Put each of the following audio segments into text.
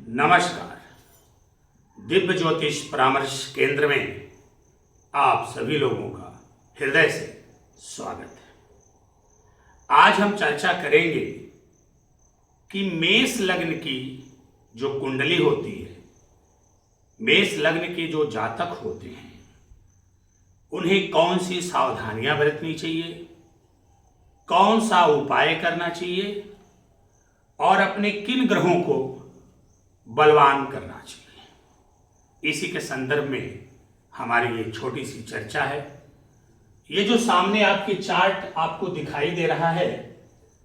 नमस्कार। दिव्य ज्योतिष परामर्श केंद्र में आप सभी लोगों का हृदय से स्वागत है। आज हम चर्चा करेंगे कि मेष लग्न की जो कुंडली होती है, मेष लग्न के जो जातक होते हैं, उन्हें कौन सी सावधानियां बरतनी चाहिए, कौन सा उपाय करना चाहिए और अपने किन ग्रहों को बलवान करना चाहिए। इसी के संदर्भ में हमारी ये छोटी सी चर्चा है। ये जो सामने आपकी चार्ट आपको दिखाई दे रहा है,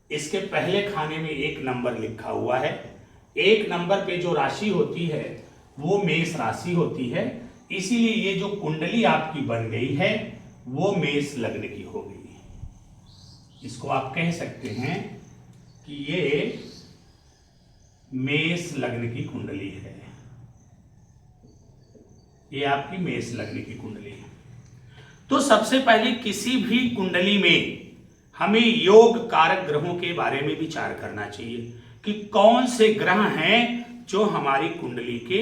इसके पहले खाने में 1 नंबर लिखा हुआ है। 1 नंबर पे जो राशि होती है वो मेष राशि होती है, इसीलिए ये जो कुंडली आपकी बन गई है वो मेष लग्न की हो गई। इसको आप कह सकते हैं कि ये मेष लग्न की कुंडली है। ये आपकी मेष लग्न की कुंडली है। तो सबसे पहले किसी भी कुंडली में हमें योग कारक ग्रहों के बारे में विचार करना चाहिए कि कौन से ग्रह हैं जो हमारी कुंडली के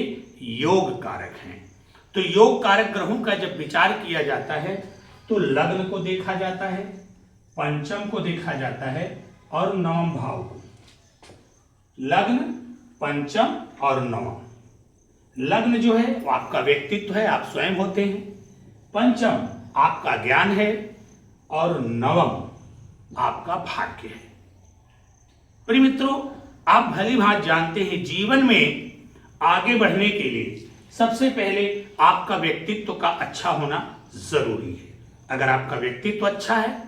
योग कारक हैं। तो योग कारक ग्रहों का जब विचार किया जाता है तो लग्न को देखा जाता है, पंचम को देखा जाता है और नवम भाव को। लग्न, पंचम और नवम। लग्न जो है वो आपका व्यक्तित्व है, आप स्वयं होते हैं। पंचम आपका ज्ञान है और नवम आपका भाग्य है। प्रिय मित्रों, आप भली भांति जानते हैं जीवन में आगे बढ़ने के लिए सबसे पहले आपका व्यक्तित्व का अच्छा होना जरूरी है। अगर आपका व्यक्तित्व अच्छा है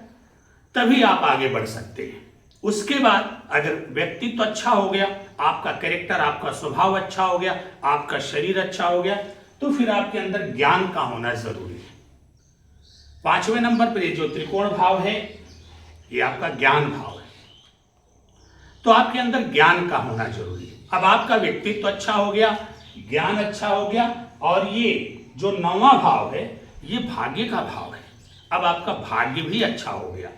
तभी आप आगे बढ़ सकते हैं। उसके बाद अगर व्यक्तित्व अच्छा हो गया, आपका कैरेक्टर, आपका स्वभाव अच्छा हो गया, आपका शरीर अच्छा हो गया, तो फिर आपके अंदर ज्ञान का होना जरूरी है। 5वें नंबर पर ये जो त्रिकोण भाव है ये आपका ज्ञान भाव है, तो आपके अंदर ज्ञान का होना जरूरी है। अब आपका व्यक्तित्व अच्छा हो गया, ज्ञान अच्छा हो गया और ये जो 9वां भाव है ये भाग्य का भाव है। अब आपका भाग्य भी अच्छा हो गया।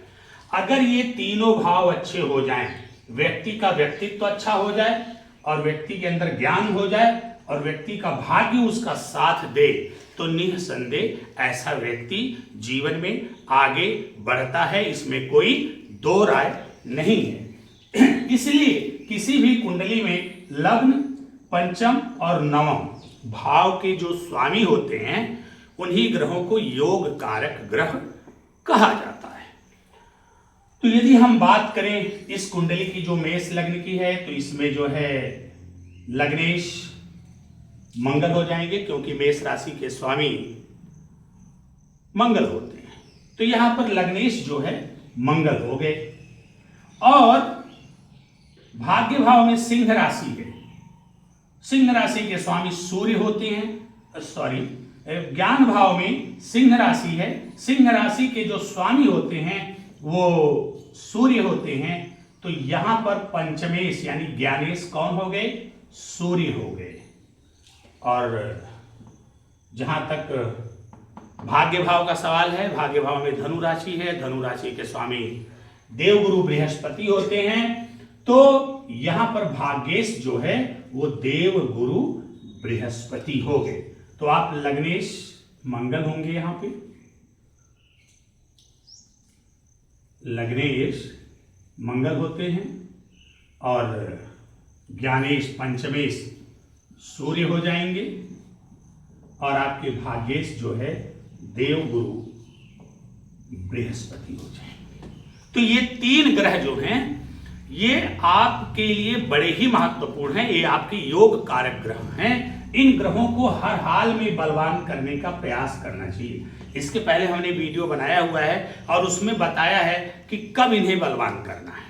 अगर ये तीनों भाव अच्छे हो जाएं, व्यक्ति का व्यक्तित्व अच्छा हो जाए और व्यक्ति के अंदर ज्ञान हो जाए और व्यक्ति का भाग्य उसका साथ दे, तो निसंदेह ऐसा व्यक्ति जीवन में आगे बढ़ता है, इसमें कोई दो राय नहीं है। इसलिए किसी भी कुंडली में लग्न, पंचम और नवम भाव के जो स्वामी होते हैं उन्हीं ग्रहों को योग कारक ग्रह कहा जाता है। तो यदि हम बात करें इस कुंडली की जो मेष लग्न की है, तो इसमें जो है लग्नेश मंगल हो जाएंगे, क्योंकि मेष राशि के स्वामी मंगल होते हैं। तो यहां पर लग्नेश जो है मंगल हो गए। और भाग्य भाव में सिंह राशि है, सिंह राशि के स्वामी सूर्य होते हैं। ज्ञान भाव में सिंह राशि है, सिंह राशि के जो स्वामी होते हैं वो सूर्य होते हैं। तो यहां पर पंचमेश यानी ज्ञानेश कौन हो गए? सूर्य हो गए। और जहां तक भाग्य भाव का सवाल है, भाग्य भाव में धनु राशि है, धनु राशि के स्वामी देवगुरु बृहस्पति होते हैं। तो यहां पर भाग्येश जो है वो देवगुरु बृहस्पति हो गए। तो आप लग्नेश मंगल होंगे, यहां पे लग्नेश मंगल होते हैं और ज्ञानेश पंचमेश सूर्य हो जाएंगे और आपके भाग्येश जो है देवगुरु बृहस्पति हो जाएंगे। तो ये 3 ग्रह जो हैं ये आपके लिए बड़े ही महत्वपूर्ण हैं। ये आपके योग कारक ग्रह हैं। इन ग्रहों को हर हाल में बलवान करने का प्रयास करना चाहिए। इसके पहले हमने वीडियो बनाया हुआ है और उसमें बताया है कि कब इन्हें बलवान करना है।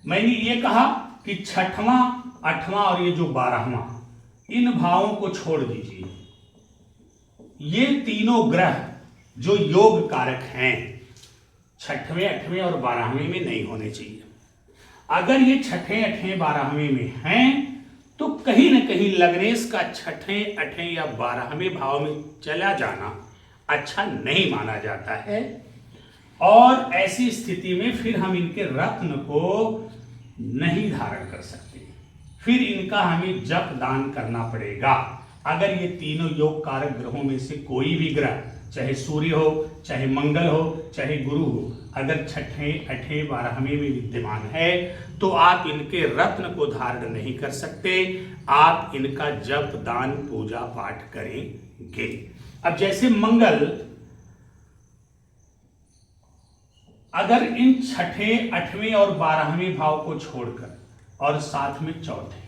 मैंने ये कहा कि 6वां, 8वां और ये जो 12वां, इन भावों को छोड़ दीजिए। ये तीनों ग्रह जो योग कारक हैं 6वें, 8वें और 12वें में नहीं होने चाहिए। अगर ये 6ठे, 8ठे, 12वें में हैं तो कहीं ना कहीं लग्नेश का 6ठे, 8ठे या 12वें भाव में चला जाना अच्छा नहीं माना जाता है। और ऐसी स्थिति में फिर हम इनके रत्न को नहीं धारण कर सकते। फिर इनका हमें जप दान करना पड़ेगा। अगर ये तीनों योग कारक ग्रहों में से कोई भी ग्रह, चाहे सूर्य हो, चाहे मंगल हो, चाहे गुरु हो, अगर छठे, आठवें, 12वें में विद्यमान है तो आप इनके रत्न को धारण नहीं कर सकते, आप इनका जप दान पूजा पाठ करेंगे। अब जैसे मंगल, अगर इन छठे, 8वें और 12वें भाव को छोड़कर और साथ में चौथे,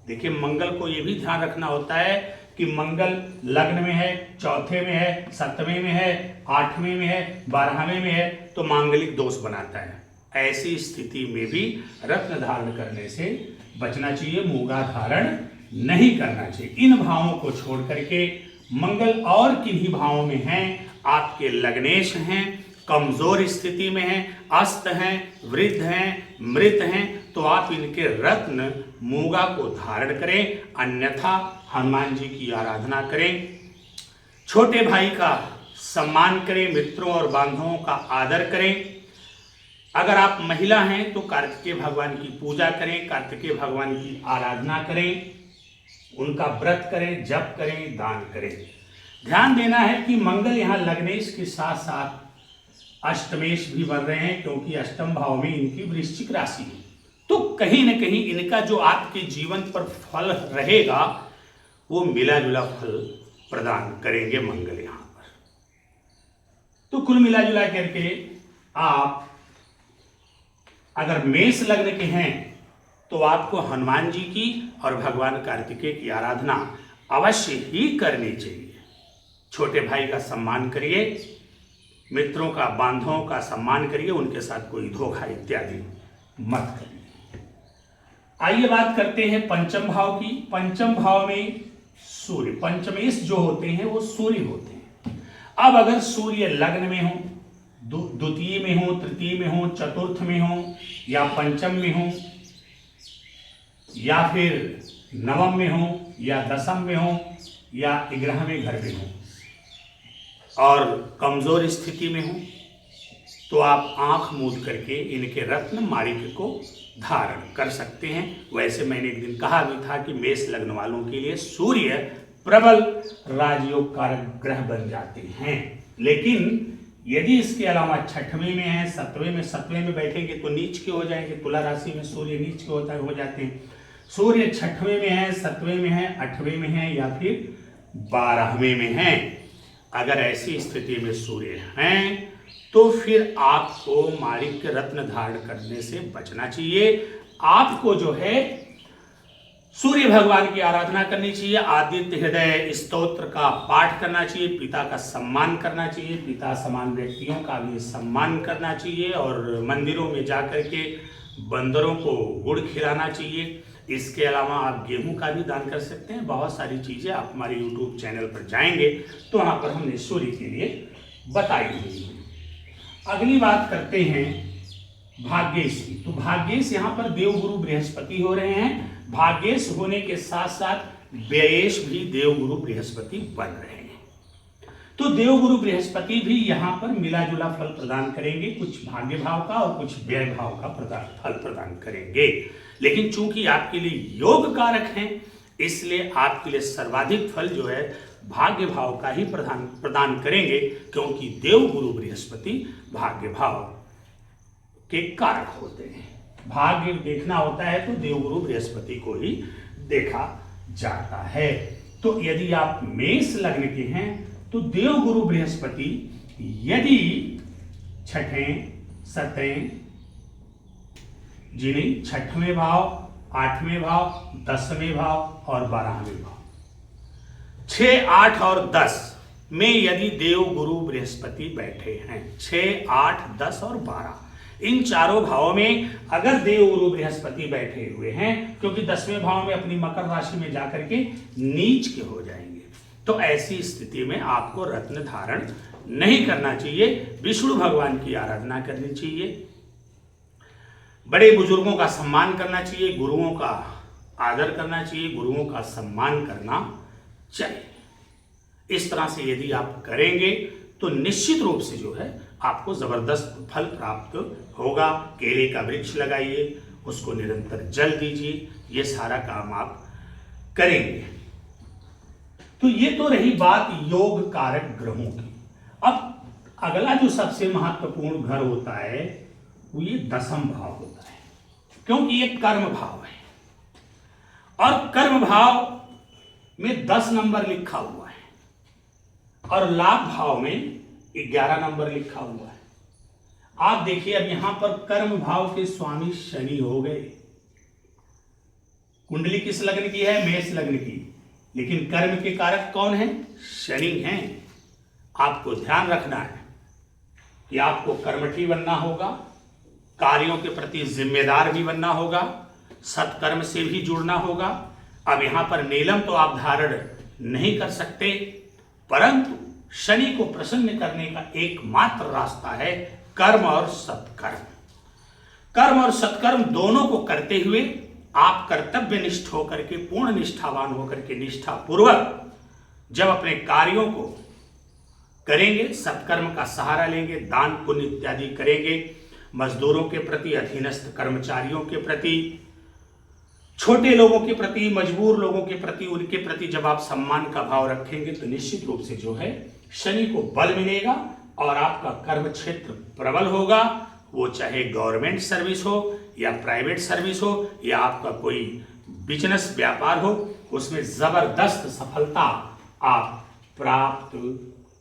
देखिए मंगल को यह भी ध्यान रखना होता है कि मंगल लग्न में है, चौथे में है, 7वें में है, 8वें में है, 12वें में है, तो मांगलिक दोष बनाता है। ऐसी स्थिति में भी रत्न धारण करने से बचना चाहिए, मूंगा धारण नहीं करना चाहिए। इन भावों को छोड़ करके मंगल और किन्हीं भावों में हैं, आपके लग्नेश हैं, कमजोर स्थिति में हैं, अस्त हैं, वृद्ध हैं, मृत हैं, तो आप इनके रत्न मूंगा को धारण करें, अन्यथा हनुमान जी की आराधना करें। छोटे भाई का सम्मान करें, मित्रों और बांधवों का आदर करें। अगर आप महिला हैं तो कार्तिकेय भगवान की पूजा करें, कार्तिकेय भगवान की आराधना करें, उनका व्रत करें, जप करें, दान करें। ध्यान देना है कि मंगल यहाँ लग्नेश के साथ साथ अष्टमेश भी बन रहे हैं, क्योंकि अष्टम भाव में इनकी वृश्चिक राशि है, तो कहीं न कहीं इनका जो आपके जीवन पर फल रहेगा वो मिला जुला फल प्रदान करेंगे मंगल यहां पर। तो कुल मिला जुला करके आप अगर मेष लग्न के हैं तो आपको हनुमान जी की और भगवान कार्तिकेय की आराधना अवश्य ही करनी चाहिए। छोटे भाई का सम्मान करिए, मित्रों का, बांधवों का सम्मान करिए, उनके साथ कोई धोखा इत्यादि मत करिए। आइए बात करते हैं पंचम भाव की। पंचम भाव में सूर्य, पंचमेश जो होते हैं वो सूर्य होते हैं। अब अगर सूर्य लग्न में हो, द्वितीय में हो, तृतीय में हो, चतुर्थ में हो, या पंचम में हो, या फिर नवम में हो, या दशम में हो, या 11वें घर में हो और कमजोर स्थिति में हो, तो आप आंख मूंद करके इनके रत्न माणिक्य को धारण कर सकते हैं। वैसे मैंने एक दिन कहा भी था कि मेष लग्न वालों के लिए सूर्य प्रबल राजयोग कारक ग्रह बन जाते हैं, लेकिन यदि इसके अलावा छठवें में है, 7वें में बैठेंगे तो नीच के हो जाएंगे। तुला राशि में सूर्य नीच के हो जाते हैं। सूर्य 6वें में है, 7वें में है, 8वें में है, या फिर 12वें में है। अगर ऐसी स्थिति में सूर्य हैं तो फिर आपको माणिक्य रत्न धारण करने से बचना चाहिए। आपको जो है सूर्य भगवान की आराधना करनी चाहिए, आदित्य हृदय स्तोत्र का पाठ करना चाहिए, पिता का सम्मान करना चाहिए, पिता समान व्यक्तियों का भी सम्मान करना चाहिए, और मंदिरों में जाकर के बंदरों को गुड़ खिलाना चाहिए। इसके अलावा आप गेहूं का भी दान कर सकते हैं। बहुत सारी चीज़ें आप हमारे YouTube चैनल पर जाएंगे तो वहाँ पर हमने सूर्य के लिए बताई हुई है। अगली बात करते हैं भाग्येश की। तो भाग्येश यहाँ पर देवगुरु बृहस्पति हो रहे हैं। भाग्येश होने के साथ साथ व्ययेश भी देवगुरु बृहस्पति बन रहे हैं। तो देवगुरु बृहस्पति भी यहाँ पर मिला जुला फल प्रदान करेंगे, कुछ भाग्य भाव का और कुछ व्यय भाव का फल प्रदान करेंगे। लेकिन चूंकि आपके लिए योग कारक हैं, इसलिए आपके लिए सर्वाधिक फल जो है भाग्य भाव का ही प्रदान करेंगे, क्योंकि देवगुरु बृहस्पति भाग्य भाव के कारक होते हैं। भाग्य देखना होता है तो देवगुरु बृहस्पति को ही देखा जाता है। तो यदि आप मेष लग्न के हैं तो देवगुरु बृहस्पति यदि 6वें, 7वें, जिन्हें 6वें भाव, 8वें भाव, 10वें भाव और 12वें भाव, 6, 8 और 10 में यदि देवगुरु बृहस्पति बैठे हैं, 6, 8, 10 और 12, इन चारों भावों में अगर देवगुरु बृहस्पति बैठे हुए हैं, क्योंकि 10वें भाव में अपनी मकर राशि में जाकर के नीच के हो जाएंगे, तो ऐसी स्थिति में आपको रत्न धारण नहीं करना चाहिए। विष्णु भगवान की आराधना करनी चाहिए, बड़े बुजुर्गों का सम्मान करना चाहिए, गुरुओं का आदर करना चाहिए, गुरुओं का सम्मान करना चाहिए। इस तरह से यदि आप करेंगे तो निश्चित रूप से जो है आपको जबरदस्त फल प्राप्त होगा। केले का वृक्ष लगाइए, उसको निरंतर जल दीजिए, ये सारा काम आप करेंगे। तो ये तो रही बात योग कारक ग्रहों की। अब अगला जो सबसे महत्वपूर्ण घर होता है वो ये दशम भाव होता है, क्योंकि ये कर्म भाव है और कर्म भाव में 10 नंबर लिखा हुआ है और लाभ भाव में 11 नंबर लिखा हुआ है। आप देखिए, अब यहां पर कर्म भाव के स्वामी शनि हो गए। कुंडली किस लग्न की है? मेष लग्न की, लेकिन कर्म के कारक कौन है? शनि हैं। आपको ध्यान रखना है कि आपको कर्मठी बनना होगा, कार्यों के प्रति जिम्मेदार भी बनना होगा, सत्कर्म से भी जुड़ना होगा। अब यहां पर नीलम तो आप धारण नहीं कर सकते, परंतु शनि को प्रसन्न करने का एकमात्र रास्ता है कर्म और सत्कर्म। कर्म और सत्कर्म दोनों को करते हुए आप कर्तव्य निष्ठ होकर के, पूर्ण निष्ठावान होकर के, निष्ठा पूर्वक जब अपने कार्यों को करेंगे, सत्कर्म का सहारा लेंगे, दान पुण्य इत्यादि करेंगे, मजदूरों के प्रति, अधीनस्थ कर्मचारियों के प्रति, छोटे लोगों के प्रति, मजबूर लोगों के प्रति, उनके प्रति जब आप सम्मान का भाव रखेंगे तो निश्चित रूप से जो है शनि को बल मिलेगा और आपका कर्म क्षेत्र प्रबल होगा। वो चाहे गवर्नमेंट सर्विस हो या प्राइवेट सर्विस हो या आपका कोई बिजनेस व्यापार हो, उसमें जबरदस्त सफलता आप प्राप्त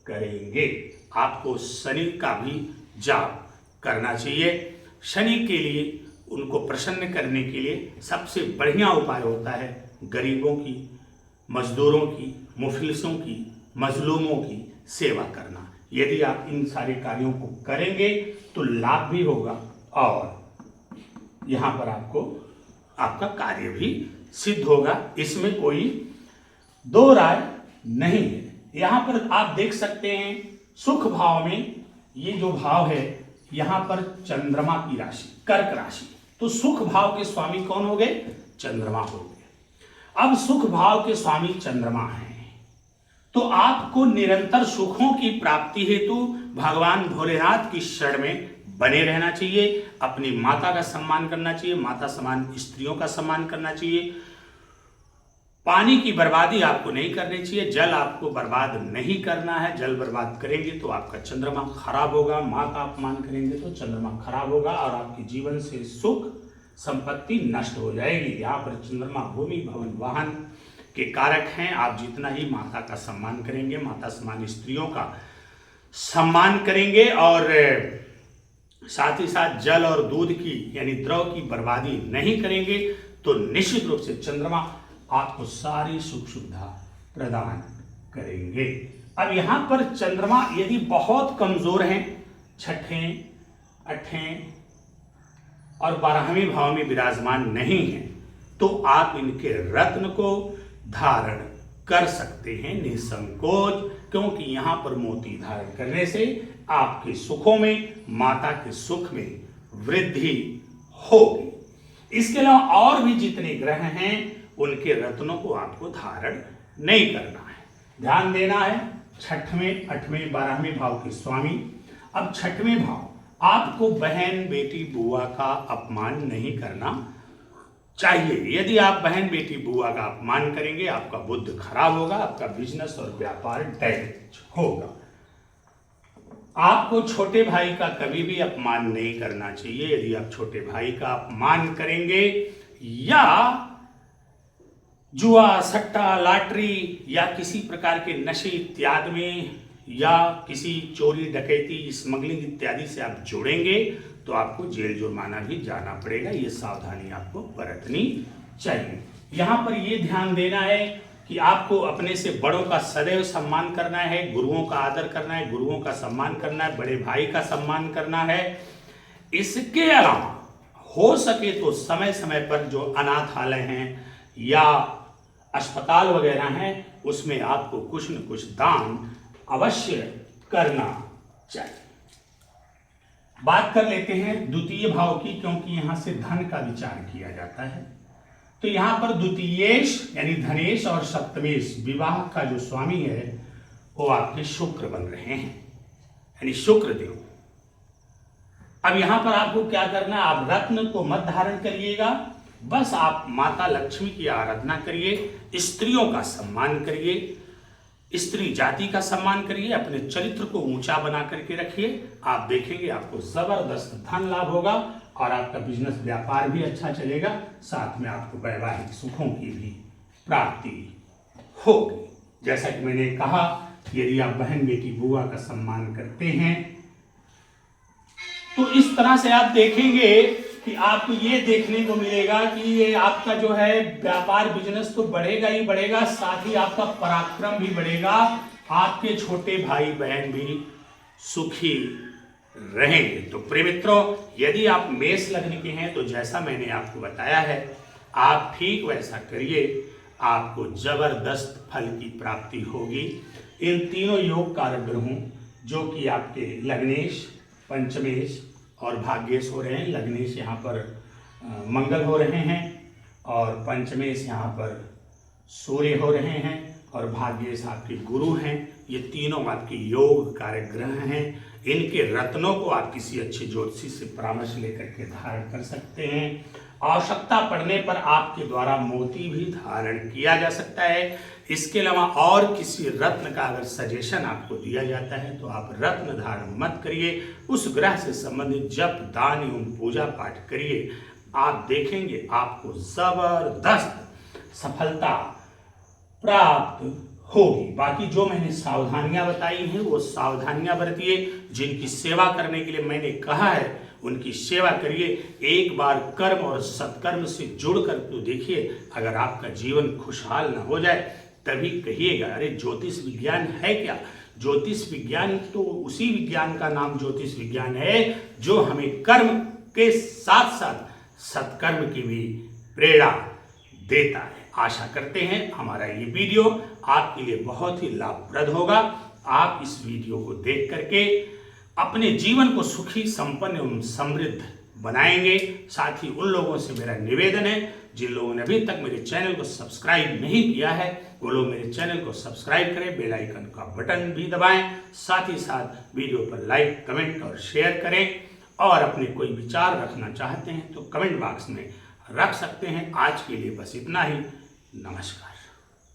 करेंगे। आपको शनि का भी जाप करना चाहिए। शनि के लिए, उनको प्रसन्न करने के लिए सबसे बढ़िया उपाय होता है गरीबों की, मजदूरों की, मुफलिसों की, मजलूमों की सेवा करना। यदि आप इन सारे कार्यों को करेंगे तो लाभ भी होगा और यहां पर आपको आपका कार्य भी सिद्ध होगा, इसमें कोई दो राय नहीं है। यहां पर आप देख सकते हैं सुख भाव में ये जो भाव है, यहां पर चंद्रमा की राशि कर्क राशि, तो सुख भाव के स्वामी कौन हो गए? चंद्रमा हो गए। अब सुख भाव के स्वामी चंद्रमा हैं तो आपको निरंतर सुखों की प्राप्ति हेतु भगवान भोलेनाथ की शरण में बने रहना चाहिए। अपनी माता का सम्मान करना चाहिए, माता समान स्त्रियों का सम्मान करना चाहिए। पानी की बर्बादी आपको नहीं करनी चाहिए, जल आपको बर्बाद नहीं करना है। जल बर्बाद करेंगे तो आपका चंद्रमा खराब होगा, माँ का अपमान करेंगे तो चंद्रमा खराब होगा और आपके जीवन से सुख संपत्ति नष्ट हो जाएगी। यहाँ पर चंद्रमा भूमि भवन वाहन के कारक हैं। आप जितना ही माता का सम्मान करेंगे, माता समान स्त्रियों का सम्मान करेंगे और साथ ही साथ जल और दूध की यानी द्रव की बर्बादी नहीं करेंगे तो निश्चित रूप से चंद्रमा आपको सारी सुख सुविधा प्रदान करेंगे। अब यहां पर चंद्रमा यदि बहुत कमजोर हैं, छठें, आठवें और 12वें भाव में विराजमान नहीं है, तो आप इनके रत्न को धारण कर सकते हैं निसंकोच, क्योंकि यहां पर मोती धारण करने से आपके सुखों में, माता के सुख में वृद्धि होगी। इसके अलावा और भी जितने ग्रह हैं उनके रत्नों को आपको धारण नहीं करना है। ध्यान देना है 6वें, 8वें, 12वें भाव के स्वामी। अब 6वें भाव, आपको बहन, बेटी, बुआ का अपमान नहीं करना चाहिए। यदि आप बहन, बेटी, बुआ का अपमान करेंगे आपका बुद्ध खराब होगा, आपका बिजनेस और व्यापार डैमेज होगा। आपको छोटे भाई का कभी भी अपमान नहीं करना चाहिए। यदि आप छोटे भाई का अपमान करेंगे या जुआ, सट्टा, लॉटरी या किसी प्रकार के नशे इत्यादि में या किसी चोरी, डकैती, स्मगलिंग इत्यादि से आप जुड़ेंगे तो आपको जेल जुर्माना भी जाना पड़ेगा। ये सावधानी आपको बरतनी चाहिए। यहां पर ये ध्यान देना है कि आपको अपने से बड़ों का सदैव सम्मान करना है, गुरुओं का आदर करना है, गुरुओं का सम्मान करना है, बड़े भाई का सम्मान करना है। इसके अलावा हो सके तो समय समय पर जो अनाथालय हैं या अस्पताल वगैरह हैं उसमें आपको कुछ न कुछ दान अवश्य करना चाहिए। बात कर लेते हैं द्वितीय भाव की, क्योंकि यहां से धन का विचार किया जाता है। तो यहां पर द्वितीयेश यानी धनेश और सप्तमेश विवाह का जो स्वामी है वो आपके शुक्र बन रहे हैं, यानी शुक्र देव। अब यहां पर आपको क्या करना है, आप रत्न को मत धारण करिएगा, बस आप माता लक्ष्मी की आराधना करिए, स्त्रियों का सम्मान करिए, स्त्री जाति का सम्मान करिए, अपने चरित्र को ऊंचा बना करके रखिए। आप देखेंगे आपको जबरदस्त धन लाभ होगा और आपका बिजनेस व्यापार भी अच्छा चलेगा, साथ में आपको वैवाहिक सुखों की भी प्राप्ति होगी। जैसा कि मैंने कहा, यदि आप बहन बेटी बुआ का सम्मान करते हैं तो इस तरह से आप देखेंगे कि आपको ये देखने को मिलेगा कि ये आपका जो है व्यापार बिजनेस तो बढ़ेगा ही बढ़ेगा, साथ ही आपका पराक्रम भी बढ़ेगा, आपके छोटे भाई बहन भी सुखी रहेंगे। तो प्रिय मित्रों, यदि आप मेष लग्न के हैं तो जैसा मैंने आपको बताया है आप ठीक वैसा करिए, आपको जबरदस्त फल की प्राप्ति होगी। इन तीनों योग कारक ग्रहों जो कि आपके लग्नेश, पंचमेश और भाग्येश हो रहे हैं, लग्नेश यहाँ पर मंगल हो रहे हैं और पंचमेश यहाँ पर सूर्य हो रहे हैं और भाग्येश आपके गुरु हैं। ये तीनों आपके योग कारक ग्रह हैं। इनके रत्नों को आप किसी अच्छे ज्योतिषी से परामर्श लेकर के धारण कर सकते हैं। आवश्यकता पड़ने पर आपके द्वारा मोती भी धारण किया जा सकता है। इसके अलावा और किसी रत्न का अगर सजेशन आपको दिया जाता है तो आप रत्न धारण मत करिए, उस ग्रह से संबंधित जप दान एवं पूजा पाठ करिए। आप देखेंगे आपको जबरदस्त सफलता प्राप्त होगी। बाकी जो मैंने सावधानियां बताई हैं वो सावधानियां बरतिए। जिनकी सेवा करने के लिए मैंने कहा है उनकी सेवा करिए। एक बार कर्म और सत्कर्म से जुड़कर तो देखिए, अगर आपका जीवन खुशहाल न हो जाए तभी कहिएगा अरे ज्योतिष विज्ञान है क्या। ज्योतिष विज्ञान तो उसी विज्ञान का नाम ज्योतिष विज्ञान है जो हमें कर्म के साथ साथ सत्कर्म की भी प्रेरणा देता है। आशा करते हैं हमारा ये वीडियो आपके लिए बहुत ही लाभप्रद होगा। आप इस वीडियो को देख करके अपने जीवन को सुखी, संपन्न एवं समृद्ध बनाएंगे। साथ ही उन लोगों से मेरा निवेदन है जिन लोगों ने अभी तक मेरे चैनल को सब्सक्राइब नहीं किया है वो लोग मेरे चैनल को सब्सक्राइब करें, बेल आइकन का बटन भी दबाएं, साथ ही साथ वीडियो पर लाइक, कमेंट और शेयर करें। और अपने कोई विचार रखना चाहते हैं तो कमेंट बॉक्स में रख सकते हैं। आज के लिए बस इतना ही। नमस्कार।